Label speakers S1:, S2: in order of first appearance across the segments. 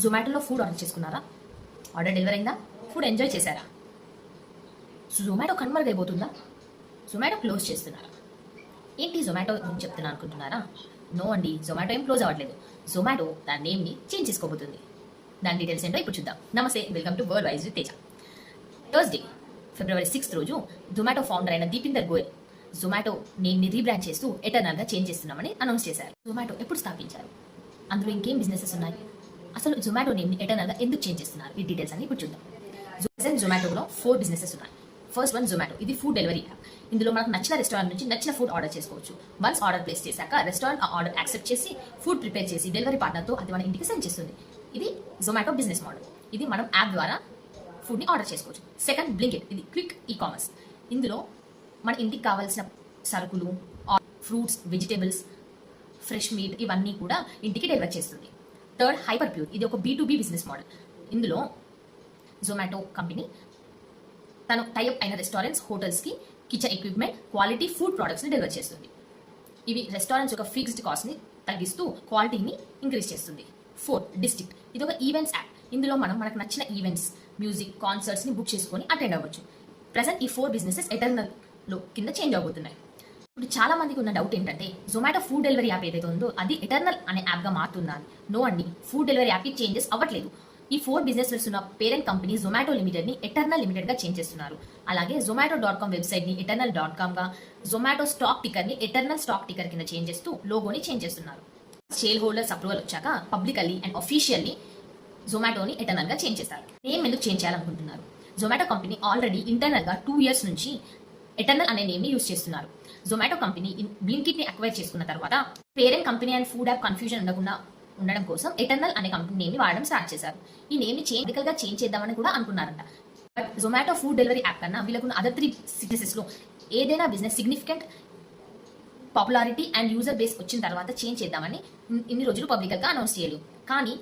S1: జొమాటోలో food order చేసుకున్నారా? Order delivery అయిందా? Food enjoy చేశారా? జొమాటో కనుమరుగైపోతుందా? జొమాటో క్లోజ్ చేస్తున్నారా? ఏంటి జొమాటో గురించి చెప్తున్నా అనుకుంటున్నారా? నో అండి, జొమాటో ఏం క్లోజ్ అవ్వట్లేదు. జొమాటో దాని నేమ్ని చేంజ్ చేసుకోబోతుంది. దాని డీటెయిల్స్ ఏంటో ఇప్పుడు చూద్దాం. నమస్తే, welcome to world wise with Teja. Thursday February 6 రోజు జొమాటో ఫౌండర్ అయిన దీపిందర్ గోయల్ జొమాటో నేమ్ని రీబ్రాండ్ చేస్తూ ఎటర్నల్గా చేంజ్ చేస్తున్నామని అనౌన్స్ చేశారు. జొమాటో ఎప్పుడు స్థాపించారు? అందులో ఇంకేం బిజినెసెస్ ఉన్నాయి? అసలు జొమాటో నేమ్ని ఎటర్నల్గా ఎందుకు చేంజ్ చేస్తున్నారు? ఈ డీటెయిల్స్ అన్ని ఇప్పుడు చూద్దాం. జొమాటోలో 4 బిజినెసెస్ ఉన్నాయి. First one Zomato. ఇది ఫుడ్ డెలివరీ యాప్. ఇందులో మనకు నచ్చిన రెస్టారెంట్ నుంచి నచ్చిన ఫుడ్ ఆర్డర్ చేసుకోవచ్చు. వన్స్ ఆర్డర్ ప్లేస్ చేశాక రెస్టారెంట్ ఆ ఆర్డర్ యాక్సెప్ట్ చేసి ఫుడ్ ప్రిపేర్ చేసి డెలివరీ పార్ట్నర్తో అది మన ఇంటికి సెండ్ చేస్తుంది. ఇది జొమాటో బిజినెస్ మోడల్. ఇది మనం యాప్ ద్వారా ఫుడ్ని ఆర్డర్ చేసుకోవచ్చు. Second Blinkit. ఇది క్విక్ ఈ కామర్స్. ఇందులో మన ఇంటికి కావాల్సిన సరుకులు, ఫ్రూట్స్, వెజిటేబుల్స్, ఫ్రెష్ మీట్ ఇవన్నీ కూడా ఇంటికి డెలివర్ చేస్తుంది. Third hyper pure. ఇది ఒక B2B బిజినెస్ మోడల్. ఇందులో జొమాటో కంపెనీ తను టైఅప్ అయిన రెస్టారెంట్స్, హోటల్స్కి కిచెన్ ఎక్విప్మెంట్, క్వాలిటీ ఫుడ్ ప్రొడక్ట్స్ని డెలివర్ చేస్తుంది. ఇవి రెస్టారెంట్స్ యొక్క ఫిక్స్డ్ కాస్ట్ని తగ్గిస్తూ క్వాలిటీని ఇంక్రీజ్ చేస్తుంది. Fourth district. ఇది ఒక ఈవెంట్స్ యాప్. ఇందులో మనకు నచ్చిన ఈవెంట్స్, మ్యూజిక్, కాన్సర్ట్స్ని బుక్ చేసుకొని అటెండ్ అవ్వచ్చు. ప్రజెంట్ ఈ 4 బిజినెసెస్ ఎటర్నల్లో కింద చేంజ్ అవబోతున్నాయి. ఇప్పుడు చాలా మందికి ఉన్న డౌట్ ఏంటంటే జొమాటో ఫుడ్ డెలివరీ యాప్ ఏదైతే ఉందో అది ఎటర్నల్ అనే యాప్గా మారుతుందా? నో అండి, ఫుడ్ డెలివరీ యాప్కి చేంజెస్ అవ్వట్లేదు. ఈ 4 బిజినెసెస్ ఉన్న పేరెంట్ కంపెనీ జొమాటో లిమిటెడ్ని ఎటర్నల్ లిమిటెడ్గా చేంజ్ చేస్తున్నారు. అలాగే zomato.com వెబ్సైట్ని eternal.comగా, జొమాటో స్టాక్ టికర్ని ఎటర్నల్ స్టాక్ టికర్ కింద చేంజ్ చేస్తూ లోగోని చేంజ్ చేస్తున్నారు. షేర్ హోల్డర్స్ అప్రూవల్ వచ్చాక పబ్లికల్లీ అండ్ అఫీషియల్లీ జొమాటోని ఎటర్నల్గా చేంజ్ చేస్తారు. నేమ్ ఎందుకు చేంజ్ చేయాలనుకుంటున్నారు? జొమాటో కంపెనీ ఆల్రెడీ ఇంటర్నల్గా 2 years నుంచి ఎటర్నల్ అనే నేమ్ని యూజ్ చేస్తున్నారు. జొమాటో కంపెనీ బ్లింకిట్ని అక్వైర్ చేసుకున్న తర్వాత parent company and food app confusion ఉండడం కోసం ఎటర్నల్ అనే కంపెనీ నేమ్ని వాడడం స్టార్ట్ చేశారు. ఈ నేమ్ని గా చేంజ్ చేద్దామని కూడా అనుకున్నారంట. But Zomato food delivery app కన్నా వీళ్ళకున్న అదర్ 3 బిజినెసెస్లో ఏదైనా business significant popularity and user base వచ్చిన తర్వాత చేంజ్ చేద్దామని ఇన్ని రోజులు పబ్లిక్గా అనౌన్స్ చేయలేదు. కానీ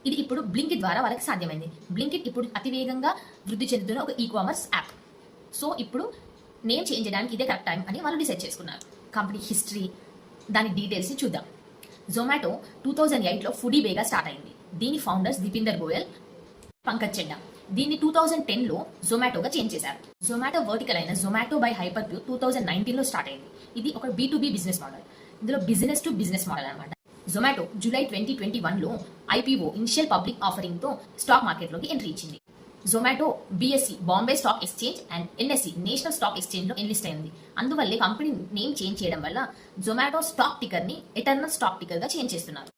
S1: ఇది ఇప్పుడు బ్లింకిట్ ద్వారా వాళ్ళకి సాధ్యమైంది. బ్లింకిట్ ఇప్పుడు అతివేగంగా వృద్ధి చెందుతున్న ఒక ఈ కామర్స్ యాప్. సో ఇప్పుడు నేమ్ చేంజ్ చేయడానికి ఇదే కరెక్ట్ టైం అని వాళ్ళు డిసైడ్ చేసుకున్నారు. కంపెనీ హిస్టరీ, దాని డీటెయిల్స్ని చూద్దాం. జొమాటో 2008లో ఫుడీవేగా స్టార్ట్ అయింది. దీని ఫౌండర్స్ దీపిందర్ గోయల్, పంకజ్ చెడ్డా. దీన్ని 2010లో జొమాటోగా చేంజ్ చేశారు. జొమాటో వర్టికల్ అయిన జొమాటో బై హైపర్ ప్యూర్ 2019లో స్టార్ట్ అయింది. ఇది ఒక B2B బిజినెస్ మోడల్. ఇందులో బిజినెస్ టు బిజినెస్ మోడల్ అనమాట. జొమాటో జూలై 2021లో IPO ఇనిషియల్ పబ్లిక్ ఆఫరింగ్తో స్టాక్ మార్కెట్లోకి ఎంట్రీ ఇచ్చింది. Zomato BSE Bombay stock exchange and NSE national stock ఎక్స్చేంజ్లో ఎన్లిస్ట్ అయింది. అందువల్లే కంపెనీ నేమ్ చేంజ్ చేయడం వల్ల జొమాటో స్టాక్ టికర్ని ఎటర్నల్ స్టాక్ టికర్గా చేంజ్ చేస్తున్నారు.